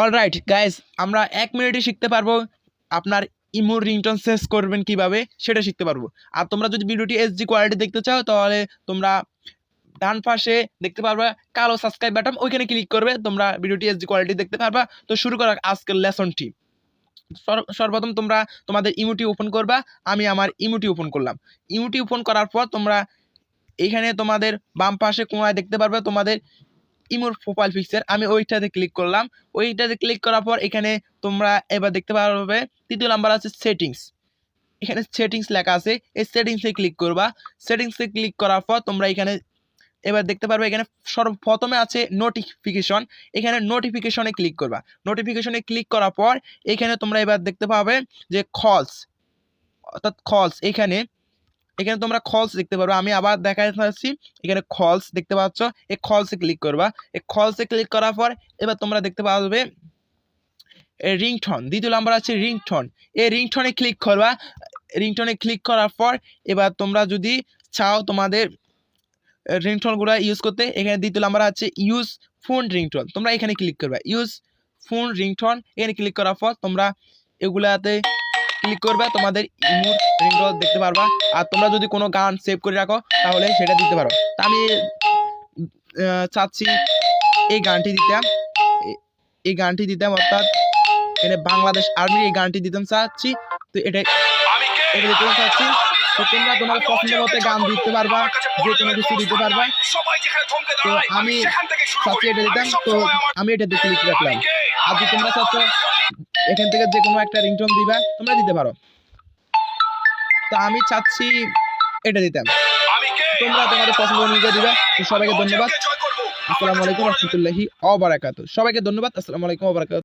Alright guys, আমরা 1 মিনিটে শিখতে পারবো আপনার ইমোর রিংটোন সেট করবেন কিভাবে সেটা শিখতে পারবো। আর তোমরা যদি ভিডিওটি এইচডি কোয়ালিটি দেখতে চাও তাহলে তোমরা ডান পাশে দেখতে পারবা কালো সাবস্ক্রাইব বাটন, ওইখানে ক্লিক করবে, তোমরা ভিডিওটি এইচডি কোয়ালিটি দেখতে পারবা। তো শুরু করা আজকের লেসনটি। সর্বপ্রথম তোমরা তোমাদের ইমোটি ওপেন করবা। আমি আমার ইমোটি ওপেন করলাম। ইমোটি ওপেন করার পর তোমরা এইখানে তোমাদের বাম পাশে কোনায় দেখতে পারবে তোমাদের ইমোর প্রোফাইল পিকচার। আমি ওইটাতে ক্লিক করলাম। ওইটাতে ক্লিক করার পর এখানে তোমরা এবার দেখতে পারবে তৃতীয় নাম্বার আছে সেটিংস। এখানে সেটিংস লেখা আছে, এই সেটিংসে ক্লিক করবা। সেটিংসে ক্লিক করার পর তোমরা এখানে এবার দেখতে পারবে এখানে সর্বপ্রথমে আছে নোটিফিকেশন। এখানে নোটিফিকেশনে ক্লিক করবা। নোটিফিকেশনে ক্লিক করার পর এখানে তোমরা এবার দেখতে পাবে যে কলস, অর্থাৎ কলস। এখানে তোমরা কলস দেখতে পারবে। আমি আবার দেখাচ্ছি, এখানে কলস দেখতে পাচ্ছ, এই কলসে ক্লিক করবা। এই কলসে ক্লিক করার পর এবার তোমরা দেখতে পাবে রিংটোন। দ্বিতীয় নাম্বার আছে রিংটোন। এই রিংটোনে ক্লিক করবা। রিংটোনে ক্লিক করার পর এবার তোমরা যদি চাও তোমাদের রিংটোনগুলো ইউজ করতে, এখানে দ্বিতীয় নাম্বার আছে ইউজ ফোন রিংটোন। তোমরা এখানে ক্লিক করবা, ইউজ ফোন রিংটোন। এখানে ক্লিক করার পর তোমরা এগুলাতে ক্লিক করবে, তোমাদের ইমোর রিংটোন দেখতে পারবা। আর তোমরা যদি কোনো গান সেভ করে রাখো তাহলে সেটা দিতে পারো। তা আমি চাচ্ছি এই গানটি দিতাম, অর্থাৎ এখানে বাংলাদেশ আর্মির এই গানটি দিতাম চাচ্ছি। তো এটা দিতে চাচ্ছি। তো তোমরা তোমার পছন্দের মতো গান দিতে পারবা, যে কোনো কিছু দিতে পারবা। তো আমি চাচ্ছি এটা দিতাম, তো আমি এটাতে ক্লিক রাখলাম। আর যদি তোমরা চাচ্ছ এখান থেকে যে কোনো একটা রিংটোন দিবা, তোমরা দিতে পারো। তো আমি চাচ্ছি এটা দিতাম, তোমরা তোমাদের পছন্দ অনুযায়ী দিবা। তো সবাইকে ধন্যবাদ। আসসালামু আলাইকুম ওয়া রাহমাতুল্লাহি ওয়া বারাকাতুহু। সবাইকে ধন্যবাদ। আসসালামু আলাইকুম ওয়া বারাকাতুহু।